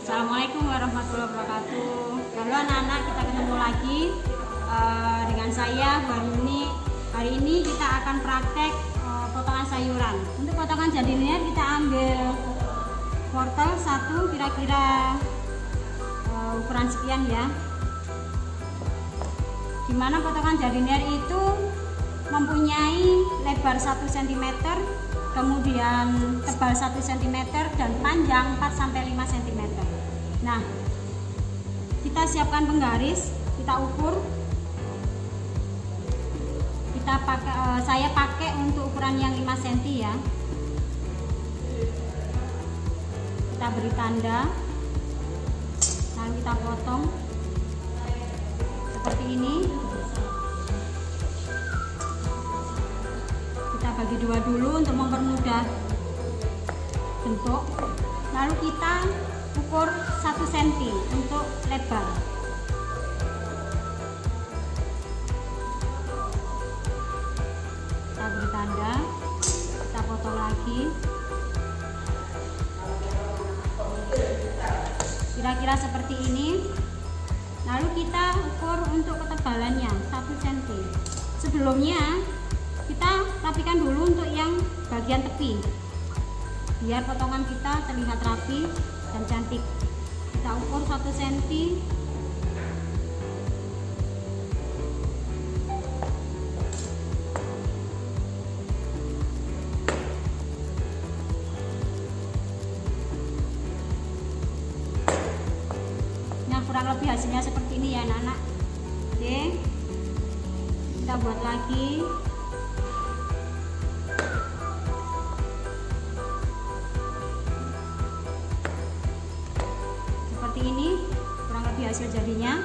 Assalamualaikum warahmatullahi wabarakatuh. Halo anak-anak, kita ketemu lagi dengan saya Wahyuni. Hari ini kita akan praktek potongan sayuran. Untuk potongan jardinier kita ambil wortel satu, kira-kira ukuran sekian ya. Dimana potongan jardinier itu mempunyai lebar 1 cm, kemudian tebal 1 cm dan panjang 4-5 cm. Nah, kita siapkan penggaris, kita ukur. Saya pakai untuk ukuran yang 5 cm ya. Kita beri tanda, lalu kita potong seperti ini. Kita bagi dua dulu untuk mempermudah bentuk. Lalu kita ukur 1 cm untuk lebar. Kita beri tanda, kita potong lagi. Kira-kira seperti ini. Lalu kita ukur untuk ketebalannya 1 cm. Sebelumnya kita rapikan dulu untuk yang bagian tepi, biar potongan kita terlihat rapi dan cantik. Kita ukur 1 cm. Nah, kurang lebih hasilnya seperti ini ya anak-anak. Oke, kita buat lagi. Seperti ini kurang lebih hasil jadinya.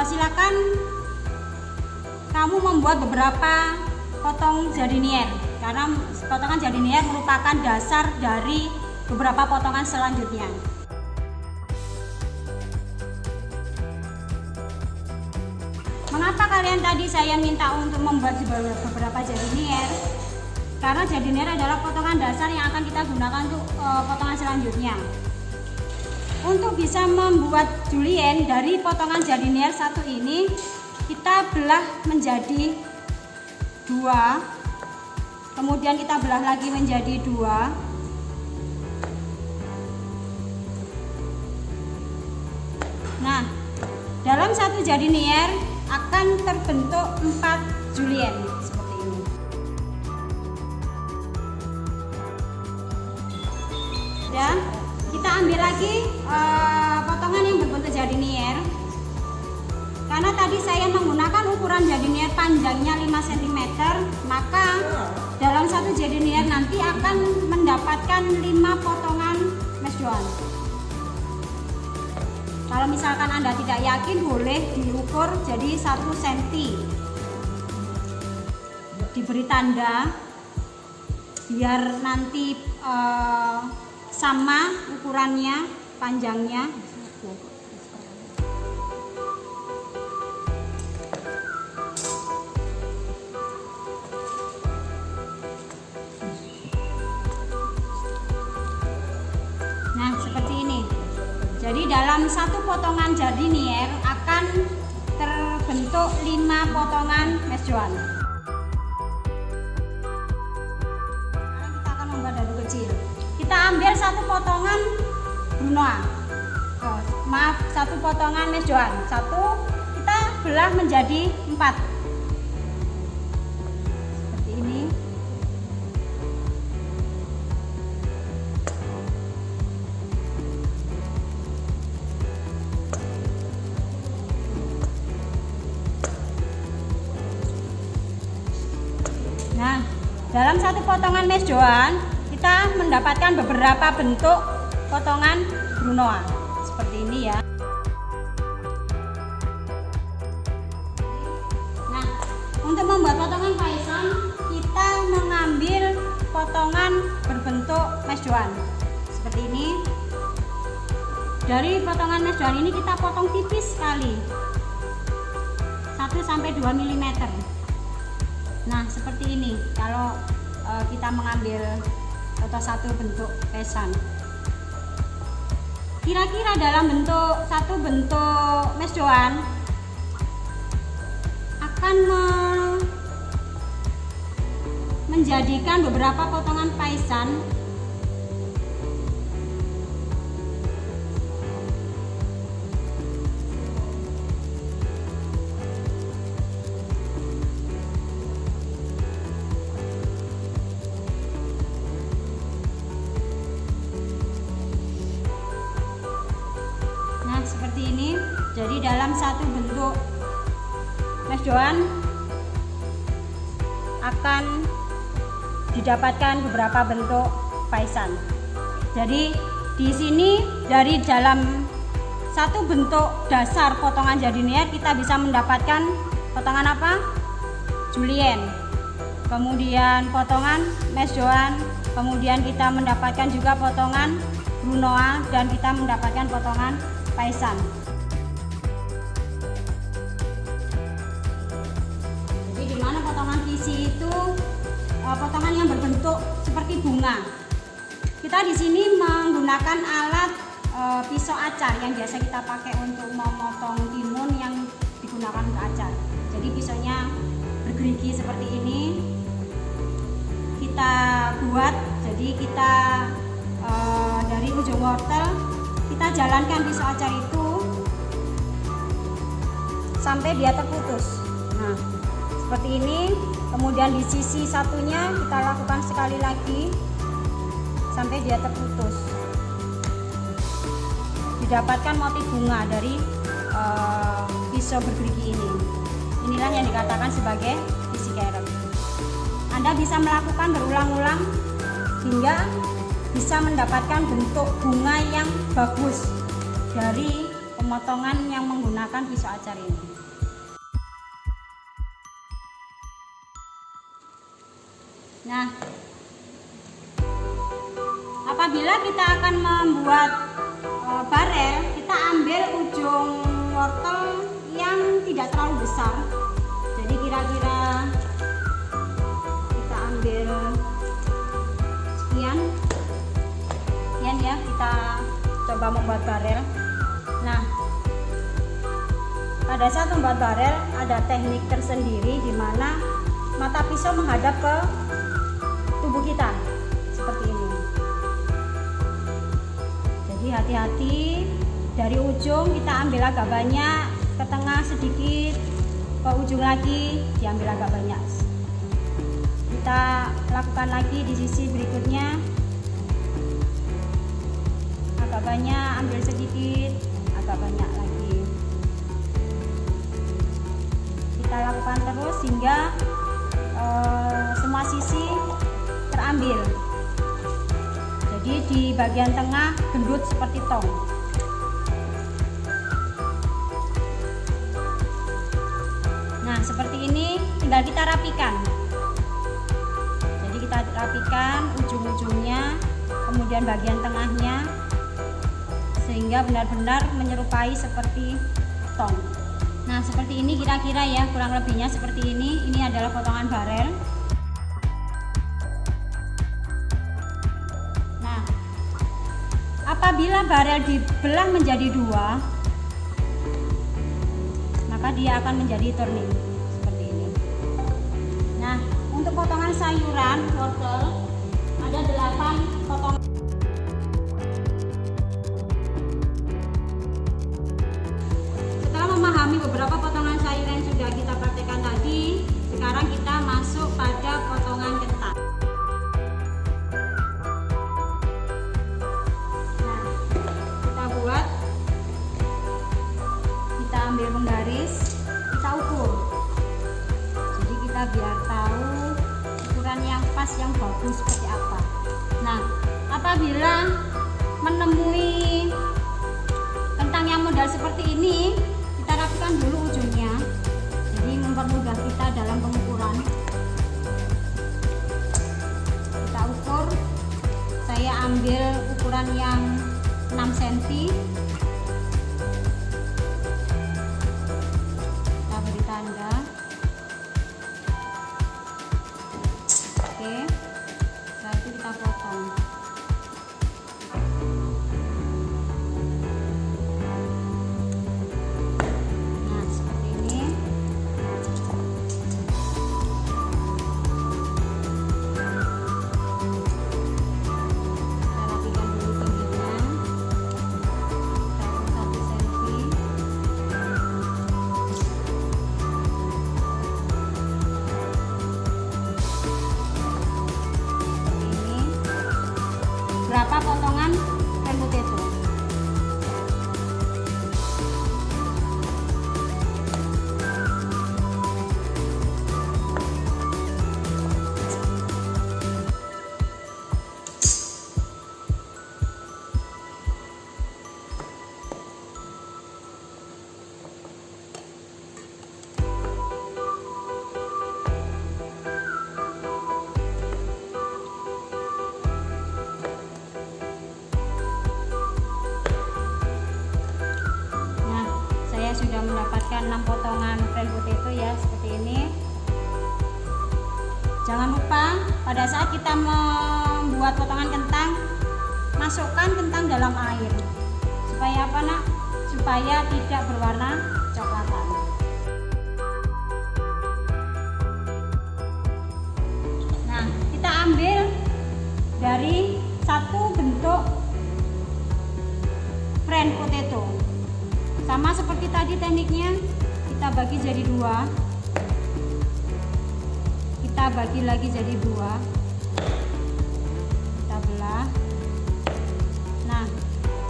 Silakan kamu membuat beberapa potong jardinier, karena potongan jardinier merupakan dasar dari beberapa potongan selanjutnya. Mengapa kalian tadi saya minta untuk membuat beberapa jardinier? Karena jardinier adalah potongan dasar yang akan kita gunakan untuk potongan selanjutnya. Untuk bisa membuat julienne dari potongan jardinier satu ini, kita belah menjadi 2, kemudian kita belah lagi menjadi 2. Nah, dalam satu jardinier akan terbentuk 4 julienne seperti ini. Dan kita ambil lagi potongan yang berbentuk jardinier. Karena tadi saya menggunakan ukuran jardinier panjangnya 5 cm, maka dalam satu jardinier nanti akan mendapatkan 5 potongan mes doan. Kalau misalkan Anda tidak yakin, boleh diukur jadi 1 cm. Diberi tanda biar nanti sama ukurannya, panjangnya. Nah, seperti ini. Jadi dalam satu potongan jardinier akan terbentuk 5 potongan mes doan. Sekarang kita akan membuat dadu kecil. Kita ambil satu potongan brunoise, satu potongan mes doan, satu kita belah menjadi 4 seperti ini. Nah, dalam satu potongan mes doan kita mendapatkan beberapa bentuk potongan brunoise seperti ini ya. Nah, untuk membuat potongan paisan kita mengambil potongan berbentuk mes doan seperti ini. Dari potongan mes doan ini kita potong tipis sekali, 1-2 mm. Nah, seperti ini kalau kita mengambil atau satu bentuk pesan. kira-kira dalam satu bentuk mesdoan akan menjadikan beberapa potongan paisan seperti ini. Jadi dalam satu bentuk mesdoan akan didapatkan beberapa bentuk paisan. Jadi di sini dari dalam satu bentuk dasar potongan jardinier kita bisa mendapatkan potongan apa? Julien. Kemudian potongan mesdoan, kemudian kita mendapatkan juga potongan Brunoise dan kita mendapatkan potongan paisan. Jadi di mana potongan kisi itu potongan yang berbentuk seperti bunga. Kita di sini menggunakan alat pisau acar yang biasa kita pakai untuk memotong timun yang digunakan untuk acar. Jadi pisaunya bergerigi seperti ini. Kita buat, jadi kita dari ujung wortel kita jalankan pisau acar itu sampai dia terputus. Nah, seperti ini. Kemudian di sisi satunya kita lakukan sekali lagi sampai dia terputus. Didapatkan motif bunga dari pisau bergerigi ini. Inilah yang dikatakan sebagai kisi carrot. Anda bisa melakukan berulang-ulang hingga bisa mendapatkan bentuk bunga yang bagus dari pemotongan yang menggunakan pisau acar ini. Nah, apabila kita akan membuat barel, kita ambil ujung wortel yang tidak terlalu besar. Jadi kira-kira kita ambil sekian ya, kita coba membuat barel. Nah, pada saat membuat barel ada teknik tersendiri di mana mata pisau menghadap ke tubuh kita seperti ini. Jadi hati-hati, dari ujung kita ambil agak banyak, ke tengah sedikit, ke ujung lagi diambil agak banyak. Kita lakukan lagi di sisi berikutnya, agak banyak, ambil sedikit, agak banyak lagi. Kita lakukan terus hingga semua sisi terambil. Jadi di bagian tengah gendut seperti tong. Nah, seperti ini tinggal kita rapikan. Jadi kita rapikan ujung-ujungnya, kemudian bagian tengahnya, sehingga benar-benar menyerupai seperti tong. Nah, seperti ini kira-kira ya, kurang lebihnya seperti ini. Ini adalah potongan barel. Nah, apabila barel dibelah menjadi dua, maka dia akan menjadi turning seperti ini. Nah, untuk potongan sayuran wortel ada 8 potongan. Memahami beberapa potongan sayuran yang sudah kita praktekkan tadi, sekarang kita masuk pada potongan ketan. Nah, kita buat, kita ambil penggaris, kita ukur. Jadi kita biar tahu ukuran yang pas, yang bagus seperti apa. Nah, apabila menemui kentang yang model seperti ini, kita rapikan dulu ujungnya, jadi mempermudah kita dalam pengukuran. Kita ukur, saya ambil ukuran yang 6 cm. Kita beri tanda. Oke, setelah itu kita potong. beberapa potongan fried potato. Sudah mendapatkan 6 potongan fried potato ya, seperti ini. Jangan lupa pada saat kita membuat potongan kentang, masukkan kentang dalam air. Supaya apa nak? Supaya tidak berwarna coklatan. Nah, kita ambil dari satu bentuk fried potato. Sama seperti tadi tekniknya, kita bagi jadi 2, kita bagi lagi jadi 2, kita belah. Nah,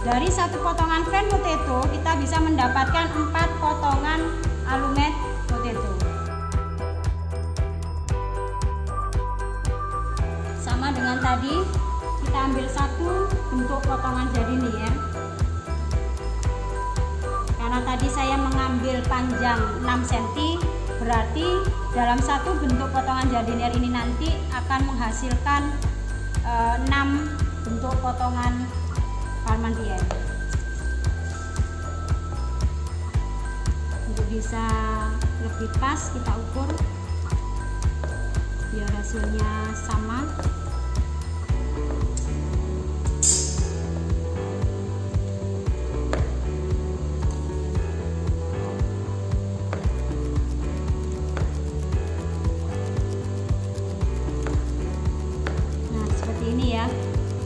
dari satu potongan fried potato kita bisa mendapatkan 4 potongan alumet potato. Sama dengan tadi, kita ambil satu bentuk potongan jardinier. Karena tadi saya mengambil panjang 6 cm, berarti dalam satu bentuk potongan jardinier ini nanti akan menghasilkan 6 bentuk potongan parmentier. Untuk bisa lebih pas kita ukur biar hasilnya sama.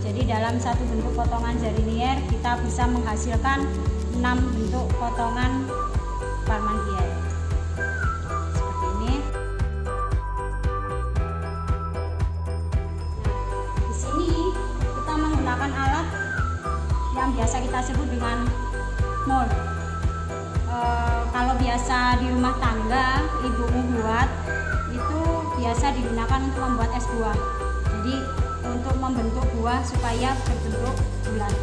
Jadi dalam satu bentuk potongan jardinier kita bisa menghasilkan 6 bentuk potongan parmentier. Seperti ini. Nah, di sini kita menggunakan alat yang biasa kita sebut dengan mold. Kalau biasa di rumah tangga ibumu buat, itu biasa digunakan untuk membuat es buah. Jadi untuk membentuk buah supaya berbentuk bulat.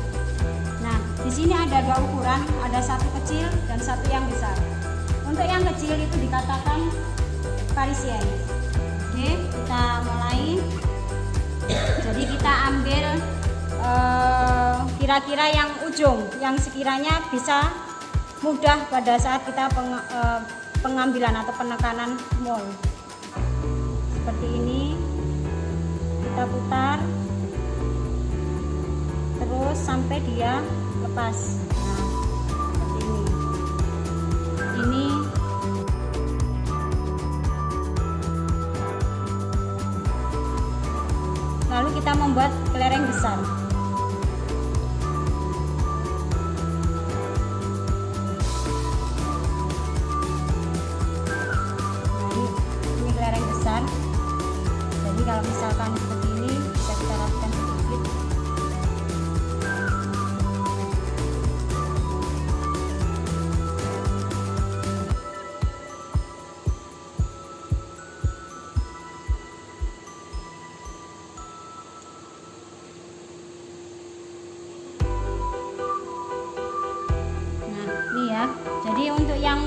Nah, di sini ada 2 ukuran, ada satu kecil dan satu yang besar. Untuk yang kecil itu dikatakan Parisien. Oke, kita mulai. Jadi kita ambil kira-kira yang ujung, yang sekiranya bisa mudah pada saat kita pengambilan atau penekanan mold. Seperti ini. Kita putar terus sampai dia lepas. Nah, seperti ini lalu kita membuat kelereng besar. Nah, ini kelereng besar. Jadi kalau misalkan seperti ini bisa kita rapikan sedikit. Nah, ini ya. Jadi untuk yang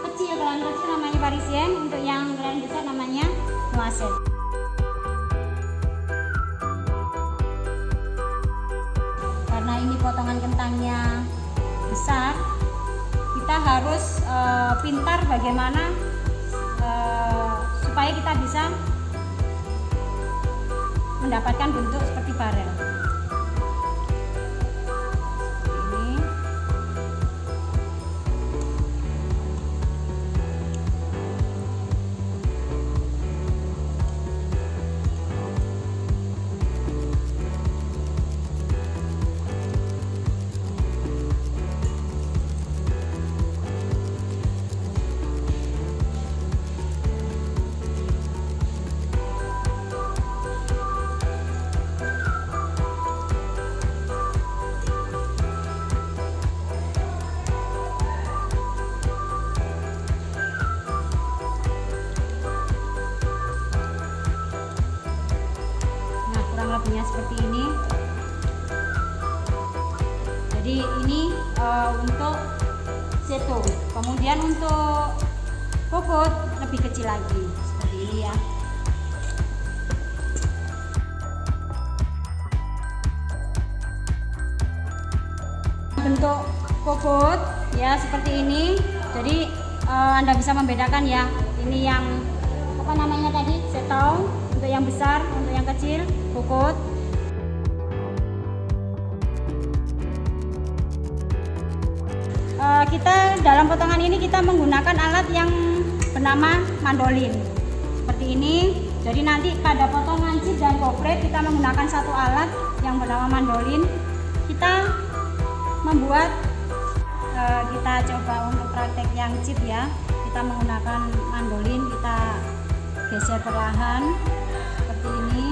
kecil, kelereng kecil namanya Parisien, untuk yang kelereng besar namanya Noisette. Karena ini potongan kentangnya besar, kita harus pintar bagaimana supaya kita bisa mendapatkan bentuk seperti barel. Ini. kurang lebihnya seperti ini. Jadi ini untuk seto. Kemudian untuk kokot lebih kecil lagi seperti ini ya. Bentuk kokot ya seperti ini. Jadi Anda bisa membedakan ya. Ini yang apa namanya tadi, setau untuk yang besar, untuk yang kecil kokot. Kita dalam potongan ini kita menggunakan alat yang bernama mandolin seperti ini. Jadi nanti pada potongan chip dan gofret kita menggunakan satu alat yang bernama mandolin. Kita membuat kita coba untuk praktek yang chip ya. Kita menggunakan mandolin, kita geser perlahan seperti ini.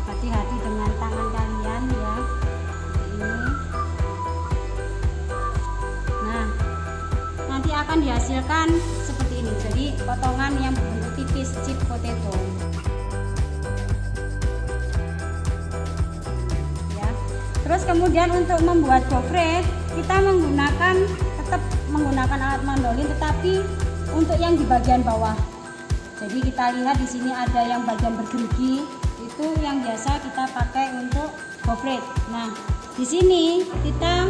Hati-hati dengan tangan kalian ya, seperti ini. Nah, nanti akan dihasilkan seperti ini. Jadi potongan yang berbentuk tipis, chip potato. Terus kemudian untuk membuat gofret kita tetap menggunakan alat mandolin, tetapi untuk yang di bagian bawah. Jadi kita lihat di sini ada yang bagian bergerigi, itu yang biasa kita pakai untuk gofret. Nah, di sini kita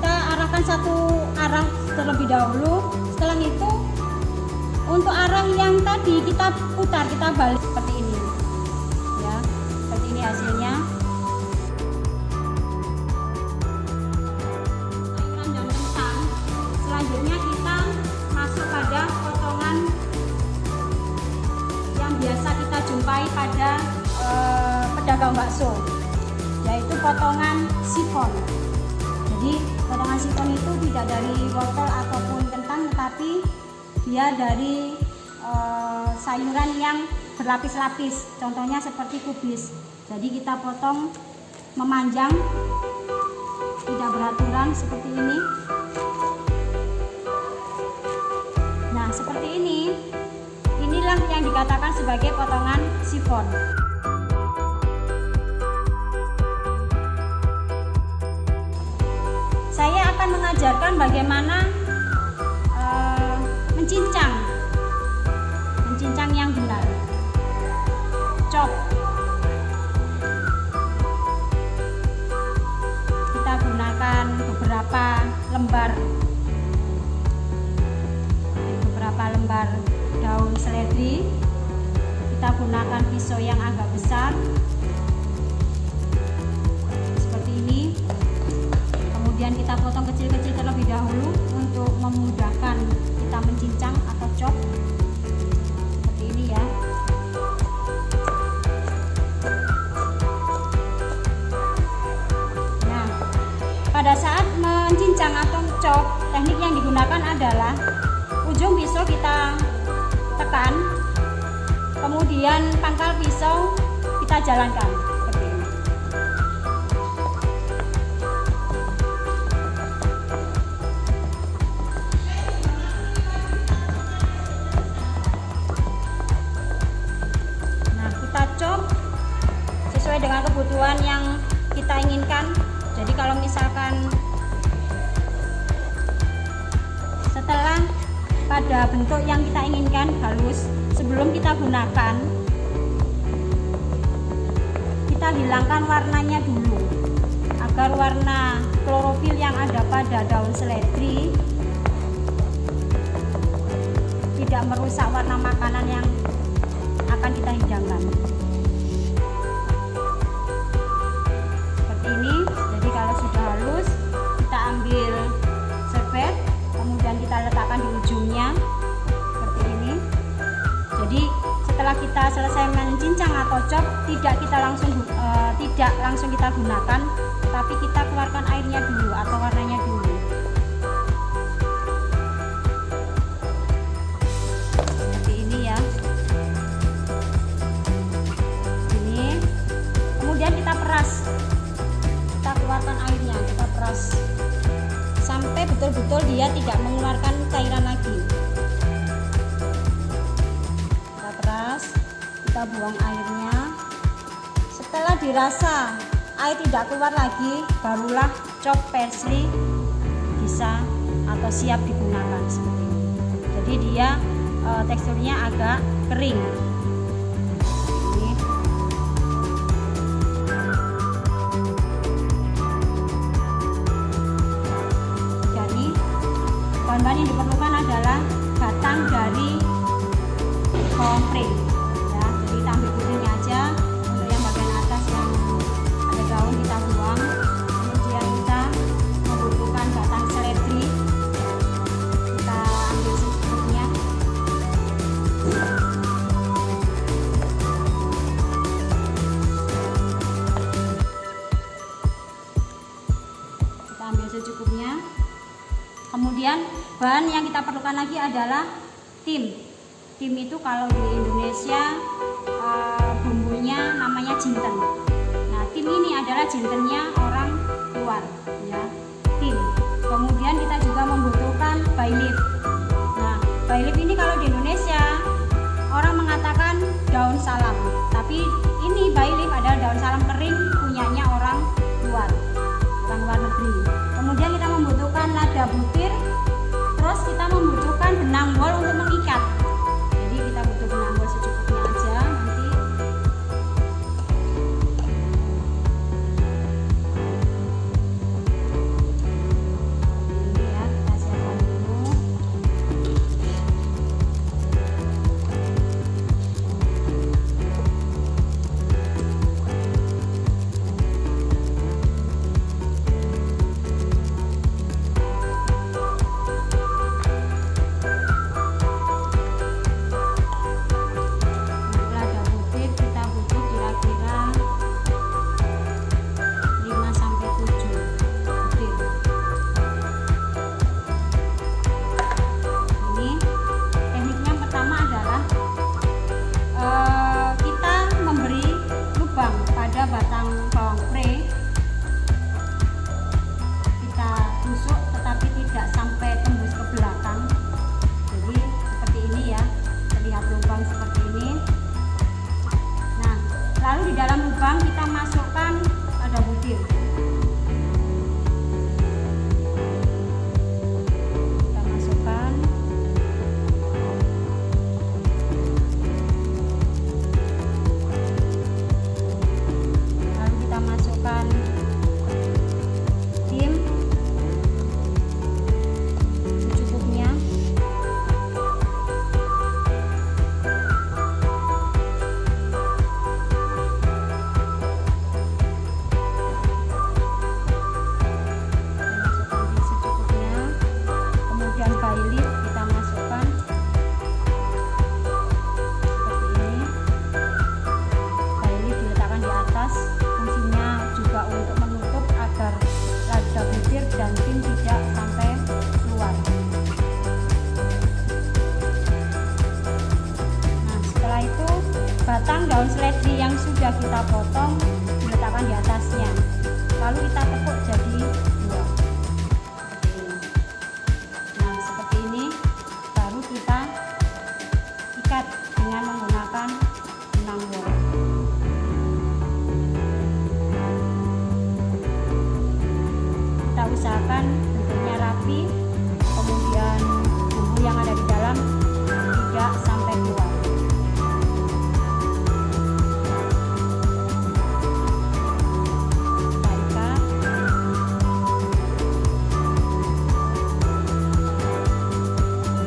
arahkan satu arah terlebih dahulu. Setelah itu untuk arah yang tadi kita putar, kita balik seperti ini ya, seperti ini hasilnya. Sayuran dan kentang selanjutnya kita masuk pada potongan yang biasa kita jumpai pada pedagang bakso, yaitu potongan sifon. Jadi potongan sifon itu tidak dari wortel ataupun kentang, tetapi dia dari sayuran yang berlapis-lapis, contohnya seperti kubis. Jadi kita potong memanjang, tidak beraturan seperti ini. Nah seperti ini, inilah yang dikatakan sebagai potongan sifon. Saya akan mengajarkan bagaimana mencincang yang benar. Chop. Kita gunakan beberapa lembar daun seledri. Kita gunakan pisau yang agak besar seperti ini. Kemudian kita potong kecil-kecil terlebih dahulu untuk memudahkan kita mencincang atau chop seperti ini ya. Nah, pada saat mencincang atau chop, teknik yang digunakan adalah ujung pisau kita tekan, kemudian pangkal pisau kita jalankan seperti ini. Sesuai dengan kebutuhan yang kita inginkan. Jadi kalau misalkan setelah pada bentuk yang kita inginkan halus, sebelum kita gunakan, kita hilangkan warnanya dulu agar warna klorofil yang ada pada daun seledri tidak merusak warna makanan yang akan kita hidangkan. Jadi kalau sudah halus, kita ambil serbet, kemudian kita letakkan di ujungnya seperti ini. Jadi setelah kita selesai mencincang atau chop, tidak langsung kita gunakan, tapi kita keluarkan airnya dulu atau warnanya dulu. Seperti ini ya. Ini. Kemudian kita peras. Kita keluarkan airnya, kita peras sampai betul-betul dia tidak mengeluarkan cairan lagi. Kita peras, kita buang airnya. Setelah dirasa air tidak keluar lagi, barulah chop parsley bisa atau siap digunakan seperti ini. Jadi dia teksturnya agak kering. Ini. Jadi bahan-bahan yang diperlukan adalah batang dari bawang pre. Ya, jadi kita ambil putihnya aja. Untuk yang bagian atas yang ada daun kita buang. Kemudian kita membutuhkan batang seledri. Kita ambil secukupnya. Kita ambil secukupnya. Kemudian bahan yang kita perlukan lagi adalah tim. Tim itu kalau di Indonesia bumbunya namanya jinten. Nah, tim ini adalah jintennya orang luar, ya. Tim. Kemudian kita juga membutuhkan bay leaf. Nah, bay leaf ini kalau di Indonesia orang mengatakan daun salam, tapi ini bay leaf adalah daun salam kering punyanya orang luar negeri. Kemudian kita membutuhkan lada butir, terus kita membutuhkan benang wol untuk mengikat. Jadi kita butuh benang wol secukupnya aja nanti. Ini ya, kita siapkan dulu. Lada butir kita butuh kira-kira 5-7 butir. Ini tekniknya yang pertama adalah kita memberi lubang pada batang bawang pre. Kita tusuk tetapi tidak sampai tembus ke belakang. Jadi seperti ini ya, terlihat lubang seperti ini. Nah, lalu di dalam lubang kita masukkan lada butir. Kita masukkan. Lalu kita masukkan tim secukupnya. Masukkan tim secukupnya. Kemudian bay leaf kita masukkan seperti ini. Bay leaf diletakkan di atas, fungsinya juga untuk menutup agar lada butir dan tim tidak sampai keluar. Nah, setelah itu batang daun seledri yang sudah kita potong diletakkan di atasnya. Lalu kita tekuk jadi 2. Seperti ini. Nah, seperti ini baru kita ikat dengan menggunakan benang wol. Kita usahakan bentuknya rapi, kemudian bumbu yang ada di dalam tidak sampai keluar. Kita ikat.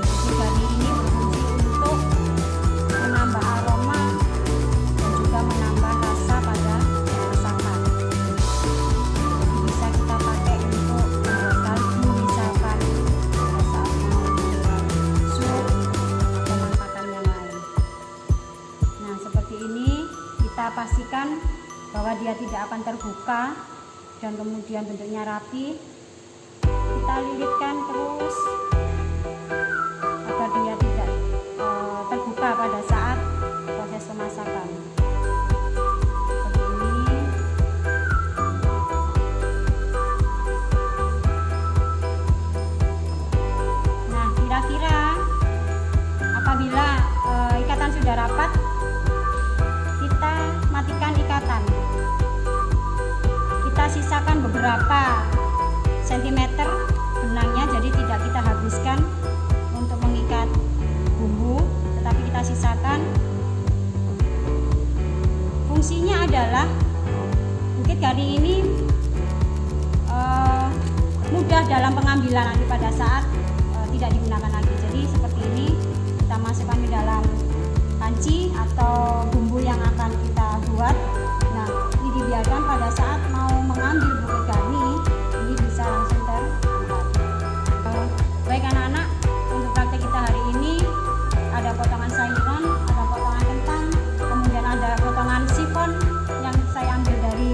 Jadi dari ini berfungsi untuk menambah aroma dan juga menambah rasa pada masakan. Jadi bisa kita pakai untuk membuat kaldu misalkan, saat mau membuat sup atau masakan yang lain. Nah, seperti ini kita pastikan bahwa dia tidak akan terbuka dan kemudian bentuknya rapi. Kita lilitkan terus agar dia tidak terbuka pada saat proses pemasakan. Seperti ini. beberapa sentimeter benangnya, jadi tidak kita habiskan untuk mengikat bumbu, tetapi kita sisakan. Fungsinya adalah bukit garing ini mudah dalam pengambilan nanti pada saat tidak digunakan lagi. Jadi seperti ini, kita masukkan ke dalam panci atau bumbu yang akan kita buat. Nah, ini dibiarkan pada saat mau mengambil bukit garing ini bisa langsung terangkat. Baik anak-anak, untuk praktek kita hari ini ada potongan sayuran, ada potongan kentang, kemudian ada potongan sifon yang saya ambil dari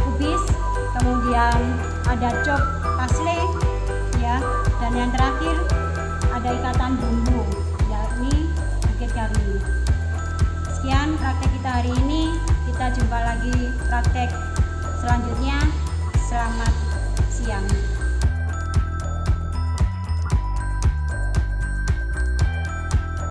kubis, kemudian ada chop pasle ya, dan yang terakhir ada ikatan bumbu yakni bukit garing. Sekian praktek kita hari ini, kita jumpa lagi praktek selanjutnya. Selamat siang.